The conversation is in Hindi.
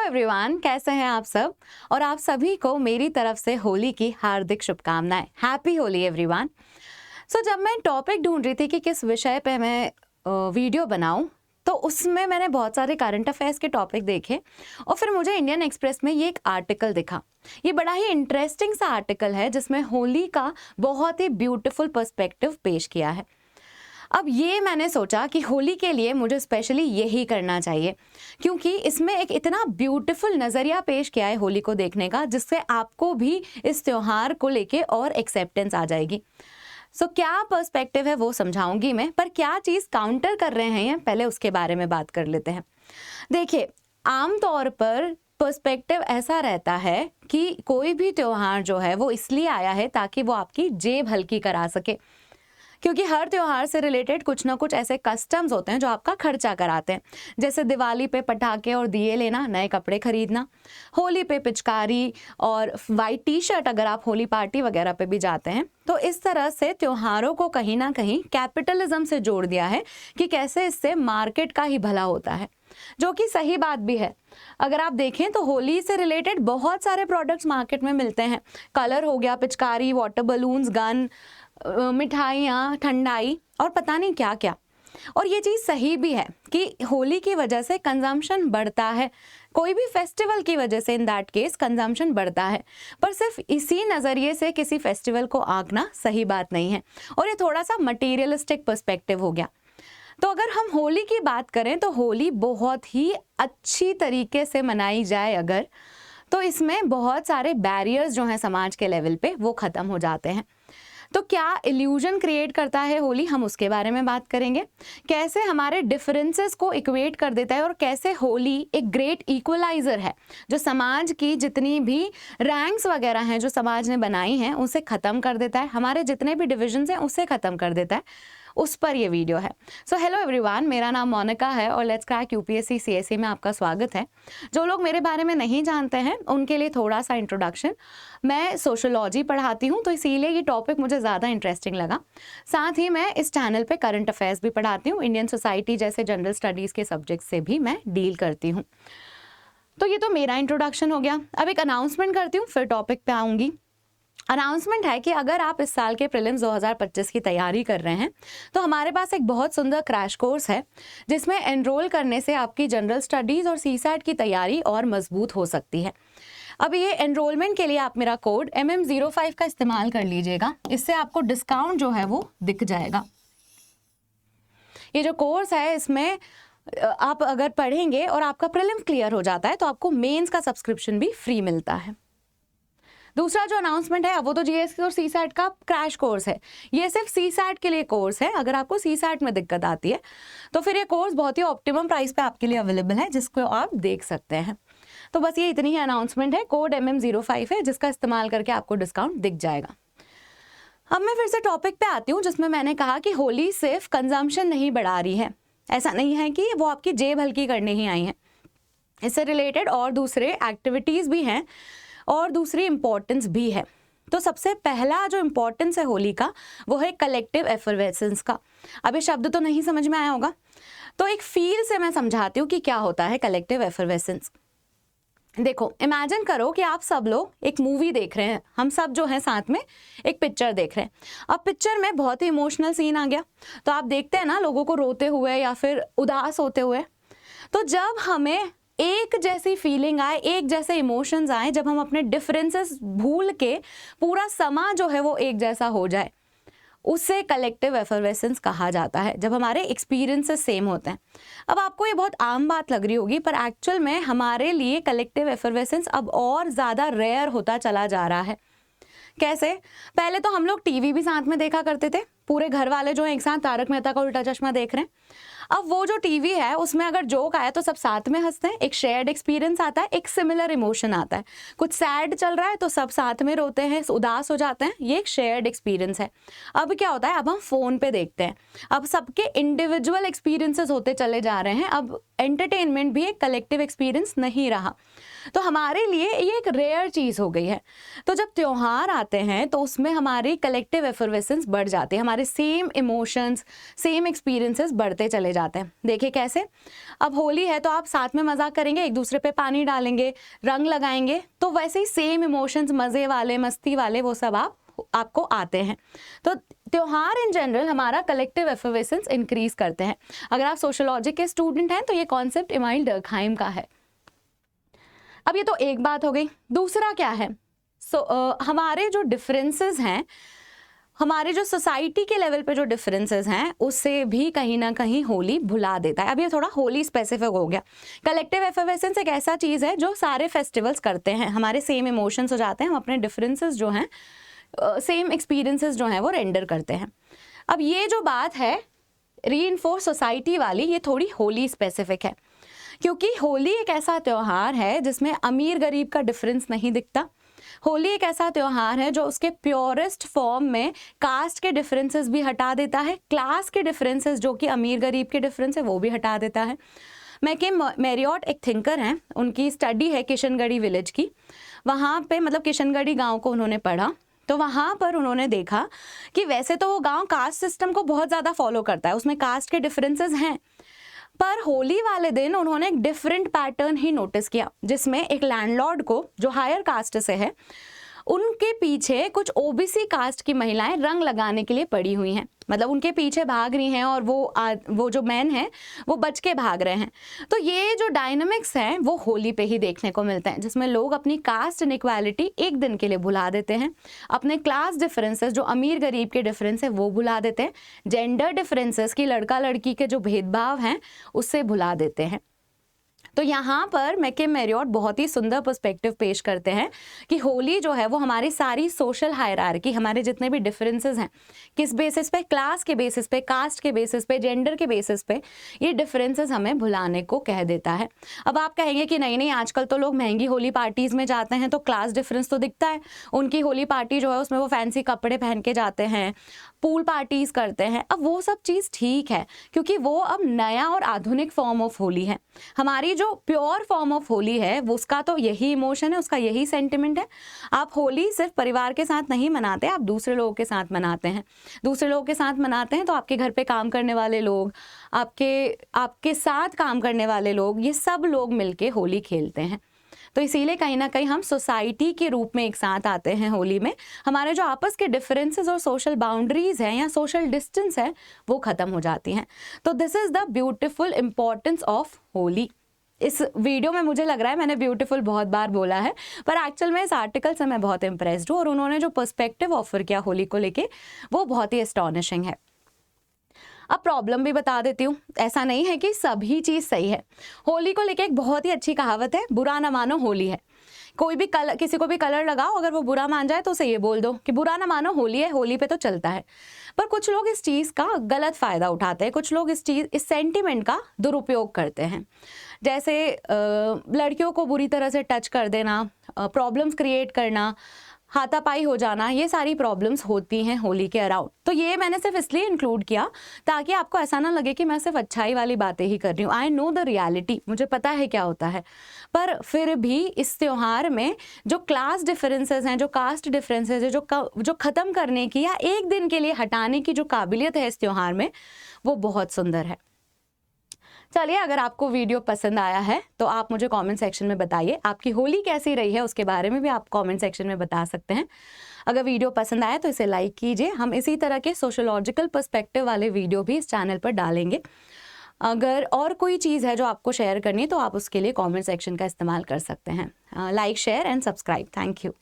एवरीवन, कैसे हैं आप सब। और आप सभी को मेरी तरफ से होली की हार्दिक शुभकामनाएं। Happy Holi everyone. जब मैं टॉपिक ढूंढ रही थी कि किस विषय पे मैं वीडियो बनाऊं, तो उसमें मैंने बहुत सारे करंट अफेयर्स के टॉपिक देखे और फिर मुझे इंडियन एक्सप्रेस में ये एक आर्टिकल दिखा। ये बड़ा ही इंटरेस्टिंग सा आर्टिकल है जिसमें होली का बहुत ही ब्यूटीफुल पर्सपेक्टिव पेश किया है। अब ये मैंने सोचा कि होली के लिए मुझे स्पेशली यही करना चाहिए, क्योंकि इसमें एक इतना ब्यूटीफुल नज़रिया पेश किया है होली को देखने का, जिससे आपको भी इस त्योहार को लेके और एक्सेप्टेंस आ जाएगी। क्या पर्सपेक्टिव है वो समझाऊंगी मैं, पर क्या चीज़ काउंटर कर रहे हैं पहले उसके बारे में बात कर लेते हैं। देखिए, आमतौर पर पर्सपेक्टिव ऐसा रहता है कि कोई भी त्योहार जो है वो इसलिए आया है ताकि वो आपकी जेब हल्की करा सके, क्योंकि हर त्योहार से रिलेटेड कुछ ना कुछ ऐसे कस्टम्स होते हैं जो आपका खर्चा कराते हैं। जैसे दिवाली पे पटाखे और दिए लेना, नए कपड़े खरीदना, होली पे पिचकारी और वाइट टी शर्ट अगर आप होली पार्टी वगैरह पे भी जाते हैं। तो इस तरह से त्योहारों को कहीं ना कहीं कैपिटलिज्म से जोड़ दिया है कि कैसे इससे मार्केट का ही भला होता है, जो कि सही बात भी है। अगर आप देखें तो होली से रिलेटेड बहुत सारे प्रोडक्ट्स मार्केट में मिलते हैं। कलर हो गया, पिचकारी, वाटर बलून्स, गन, मिठाइयाँ, ठंडाई और पता नहीं क्या क्या। और ये चीज़ सही भी है कि होली की वजह से कंजम्पशन बढ़ता है, कोई भी फेस्टिवल की वजह से इन दैट केस कंजम्पशन बढ़ता है। पर सिर्फ इसी नज़रिए से किसी फेस्टिवल को आंकना सही बात नहीं है, और ये थोड़ा सा मटीरियलिस्टिक पर्सपेक्टिव हो गया। तो अगर हम होली की बात करें तो होली बहुत ही अच्छी तरीके से मनाई जाए अगर, तो इसमें बहुत सारे बैरियर्स जो हैं समाज के लेवल पे वो ख़त्म हो जाते हैं। तो क्या इल्यूजन क्रिएट करता है होली, हम उसके बारे में बात करेंगे। कैसे हमारे डिफरेंसेस को इक्वेट कर देता है और कैसे होली एक ग्रेट इक्वलाइजर है जो समाज की जितनी भी रैंक्स वगैरह हैं जो समाज ने बनाई हैं उसे ख़त्म कर देता है, हमारे जितने भी डिविजन्स हैं उसे ख़त्म कर देता है। उस पर ये वीडियो है। हेलो एवरीवन, मेरा नाम मोनिका है और लेट्स क्रैक यूपीएससी सीएसई में आपका स्वागत है। जो लोग मेरे बारे में नहीं जानते हैं उनके लिए थोड़ा सा इंट्रोडक्शन। मैं सोशोलॉजी पढ़ाती हूँ, तो इसीलिए ये टॉपिक मुझे ज़्यादा इंटरेस्टिंग लगा। साथ ही मैं इस चैनल पे करंट अफेयर्स भी पढ़ाती हूँ, इंडियन सोसाइटी जैसे जनरल स्टडीज़ के सब्जेक्ट से भी मैं डील करती हूँ। तो ये तो मेरा इंट्रोडक्शन हो गया। अब एक अनाउंसमेंट करती हूँ, फिर टॉपिक पे आऊँगी। अनाउंसमेंट है कि अगर आप इस साल के प्रीलिम्स 2025 की तैयारी कर रहे हैं तो हमारे पास एक बहुत सुंदर क्रैश कोर्स है जिसमें एनरोल करने से आपकी जनरल स्टडीज़ और सीसैट की तैयारी और मजबूत हो सकती है। अब ये एनरोलमेंट के लिए आप मेरा कोड MM05 का इस्तेमाल कर लीजिएगा, इससे आपको डिस्काउंट जो है वो दिख जाएगा। ये जो कोर्स है इसमें आप अगर पढ़ेंगे और आपका प्रीलिम्स क्लियर हो जाता है तो आपको मेंस का सब्सक्रिप्शन भी फ्री मिलता है। दूसरा जो अनाउंसमेंट है वो तो जीएसटी और सीसैट का क्रैश कोर्स है। ये सिर्फ सीसैट के लिए कोर्स है। अगर आपको सीसैट में दिक्कत आती है तो फिर ये कोर्स बहुत ही ऑप्टिमम प्राइस पे आपके लिए अवेलेबल है, जिसको आप देख सकते हैं। तो बस ये इतनी ही अनाउंसमेंट है। कोड MM05 है जिसका इस्तेमाल करके आपको डिस्काउंट दिख जाएगा। अब मैं फिर से टॉपिक पे आती हूँ जिसमें मैंने कहा कि होली सिर्फ कंजम्पशन नहीं बढ़ा रही है। ऐसा नहीं है कि वो आपकी जेब हल्की करने ही आई है, इससे रिलेटेड और दूसरे एक्टिविटीज़ भी हैं और दूसरी इम्पोर्टेंस भी है। तो सबसे पहला जो इम्पोर्टेंस है होली का वो है कलेक्टिव एफर्वेसेंस का। अब ये शब्द तो नहीं समझ में आया होगा, तो एक फील से मैं समझाती हूँ कि क्या होता है कलेक्टिव एफर्वेसेंस। देखो, इमेजिन करो कि आप सब लोग एक मूवी देख रहे हैं, हम सब जो हैं साथ में एक पिक्चर देख रहे हैं। अब पिक्चर में बहुत ही इमोशनल सीन आ गया, तो आप देखते हैं ना लोगों को रोते हुए या फिर उदास होते हुए। तो जब हमें एक जैसी फीलिंग आए, एक जैसे इमोशंस आए, जब हम अपने डिफरेंसेस भूल के पूरा समा जो है वो एक जैसा हो जाए, उसे कलेक्टिव एफर्वेसेंस कहा जाता है, जब हमारे एक्सपीरियंसेस सेम होते हैं। अब आपको ये बहुत आम बात लग रही होगी, पर एक्चुअल में हमारे लिए कलेक्टिव एफर्वेसेंस अब और ज़्यादा रेयर होता चला जा रहा है। कैसे? पहले तो हम लोग टीवी भी साथ में देखा करते थे, पूरे घर वाले जो हैं एक साथ तारक मेहता का उल्टा चश्मा देख रहे हैं। अब वो जो टीवी है उसमें अगर जोक आया तो सब साथ में हंसते हैं, एक शेयर्ड एक्सपीरियंस आता है, एक सिमिलर इमोशन आता है। कुछ सैड चल रहा है तो सब साथ में रोते हैं, उदास हो जाते हैं, ये एक शेयर्ड एक्सपीरियंस है। अब क्या होता है, अब हम फ़ोन पे देखते हैं, अब सबके इंडिविजुअल एक्सपीरियंसेस होते चले जा रहे हैं। अब एंटरटेनमेंट भी एक कलेक्टिव एक्सपीरियंस नहीं रहा, तो हमारे लिए ये एक रेयर चीज़ हो गई है। तो जब त्योहार आते हैं तो उसमें हमारी कलेक्टिव एफर्वेसेंस बढ़ जाती है, हमारे सेम इमोशंस, सेम एक्सपीरियंसेस बढ़ते चले जाते हैं। देखिए कैसे, अब होली है तो आप साथ में मजाक करेंगे, एक दूसरे पे पानी डालेंगे, रंग लगाएंगे, तो वैसे ही सेम इमोशंस, मज़े वाले, मस्ती वाले, वो सब आपको आते हैं। तो त्योहार इन जनरल हमारा कलेक्टिव एफर्वेसेंस इंक्रीज करते हैं। अगर आप सोशियोलॉजी के स्टूडेंट हैं तो ये कॉन्सेप्ट इमाइल डर्कहाइम का है। अब ये तो एक बात हो गई। दूसरा क्या है, हमारे जो डिफरेंसेस हैं, हमारे जो सोसाइटी के लेवल पे जो डिफरेंसेस हैं, उससे भी कहीं ना कहीं होली भुला देता है। अब ये थोड़ा होली स्पेसिफिक हो गया। कलेक्टिव एफर्वेसेंस एक ऐसा चीज़ है जो सारे फेस्टिवल्स करते हैं, हमारे सेम इमोशंस हो जाते हैं, हम अपने डिफरेंसेस जो हैं, सेम एक्सपीरियंसेस जो हैं वो रेंडर करते हैं। अब ये जो बात है रीइंफोर्स सोसाइटी वाली, ये थोड़ी होली स्पेसिफिक है, क्योंकि होली एक ऐसा त्यौहार है जिसमें अमीर गरीब का डिफरेंस नहीं दिखता। होली एक ऐसा त्यौहार है जो उसके प्योरेस्ट फॉर्म में कास्ट के डिफरेंसेस भी हटा देता है, क्लास के डिफरेंसेस जो कि अमीर गरीब के डिफरेंस है वो भी हटा देता है। मैकिम मैरियट एक थिंकर हैं, उनकी स्टडी है किशनगढ़ी विलेज की। वहाँ पे मतलब किशनगढ़ी गांव को उन्होंने पढ़ा, तो वहाँ पर उन्होंने देखा कि वैसे तो वो गांव कास्ट सिस्टम को बहुत ज़्यादा फॉलो करता है, उसमें कास्ट के डिफरेंसेस हैं, पर होली वाले दिन उन्होंने एक डिफरेंट पैटर्न ही नोटिस किया, जिसमें एक लैंडलॉर्ड को जो हायर कास्ट से है, उनके पीछे कुछ ओबीसी कास्ट की महिलाएं रंग लगाने के लिए पड़ी हुई हैं, मतलब उनके पीछे भाग रही हैं और वो जो मैन हैं वो बच के भाग रहे हैं। तो ये जो डायनामिक्स हैं वो होली पे ही देखने को मिलते हैं, जिसमें लोग अपनी कास्ट इनइक्वालिटी एक दिन के लिए भुला देते हैं, अपने क्लास डिफरेंसेस जो अमीर गरीब के डिफरेंस है वो भुला देते हैं, जेंडर डिफरेंसेस की लड़का लड़की के जो भेदभाव हैं उससे भुला देते हैं। तो यहाँ पर मैकिम मैरियट बहुत ही सुंदर पर्सपेक्टिव पेश करते हैं कि होली जो है वो हमारी सारी सोशल हायरार्की, हमारे जितने भी डिफरेंसेस हैं, किस बेसिस पे, क्लास के बेसिस पे, कास्ट के बेसिस पे, जेंडर के बेसिस पे, ये डिफरेंसेस हमें भुलाने को कह देता है। अब आप कहेंगे कि नहीं नहीं, आजकल तो लोग महंगी होली पार्टीज में जाते हैं तो क्लास डिफरेंस तो दिखता है, उनकी होली पार्टी जो है उसमें वो फैंसी कपड़े पहन के जाते हैं, पूल पार्टीज करते हैं। अब वो सब चीज़ ठीक है, क्योंकि वो अब नया और आधुनिक फॉर्म ऑफ होली है। हमारी जो प्योर फॉर्म ऑफ होली है वो उसका तो यही इमोशन है, उसका यही सेंटिमेंट है। आप होली सिर्फ परिवार के साथ नहीं मनाते, आप दूसरे लोगों के साथ मनाते हैं। दूसरे लोगों के साथ मनाते हैं तो आपके घर पे काम करने वाले लोग, आपके साथ काम करने वाले लोग, ये सब लोग मिलके होली खेलते हैं। तो इसीलिए कहीं ना कहीं हम सोसाइटी के रूप में एक साथ आते हैं होली में। हमारे जो आपस के डिफरेंसेस और सोशल बाउंड्रीज हैं या सोशल डिस्टेंस है वो खत्म हो जाती हैं। तो this is the beautiful importance of Holi. इस वीडियो में मुझे लग रहा है मैंने ब्यूटीफुल बहुत बार बोला है, पर एक्चुअल में इस आर्टिकल से मैं बहुत इम्प्रेस्ड हूँ और उन्होंने जो पर्सपेक्टिव ऑफर किया होली को लेके वो बहुत ही एस्टॉनिशिंग है। अब प्रॉब्लम भी बता देती हूँ, ऐसा नहीं है कि सभी चीज़ सही है। होली को लेके एक बहुत ही अच्छी कहावत है, बुरा ना मानो होली है। कोई भी किसी को भी कलर लगाओ, अगर वो बुरा मान जाए तो उसे ये बोल दो कि बुरा ना मानो होली है, होली पे तो चलता है। पर कुछ लोग इस चीज़ का गलत फ़ायदा उठाते हैं, कुछ लोग इस सेंटिमेंट का दुरुपयोग करते हैं। जैसे लड़कियों को बुरी तरह से टच कर देना, प्रॉब्लम्स क्रिएट करना, हाथापाई हो जाना, ये सारी प्रॉब्लम्स होती हैं होली के अराउंड। तो ये मैंने सिर्फ इसलिए इंक्लूड किया ताकि आपको ऐसा ना लगे कि मैं सिर्फ अच्छाई वाली बातें ही कर रही हूँ। आई नो द रियलिटी, मुझे पता है क्या होता है, पर फिर भी इस त्यौहार में जो क्लास डिफरेंसेस हैं, जो कास्ट डिफरेंसेस है, जो ख़त्म करने की या एक दिन के लिए हटाने की जो काबिलियत है इस त्यौहार में, वो बहुत सुंदर है। चलिए, अगर आपको वीडियो पसंद आया है तो आप मुझे कमेंट सेक्शन में बताइए आपकी होली कैसी रही है, उसके बारे में भी आप कमेंट सेक्शन में बता सकते हैं। अगर वीडियो पसंद आया तो इसे लाइक कीजिए। हम इसी तरह के सोशोलॉजिकल पर्सपेक्टिव वाले वीडियो भी इस चैनल पर डालेंगे। अगर और कोई चीज़ है जो आपको शेयर करनी है तो आप उसके लिए कमेंट सेक्शन का इस्तेमाल कर सकते हैं। Like, share and subscribe. Thank you.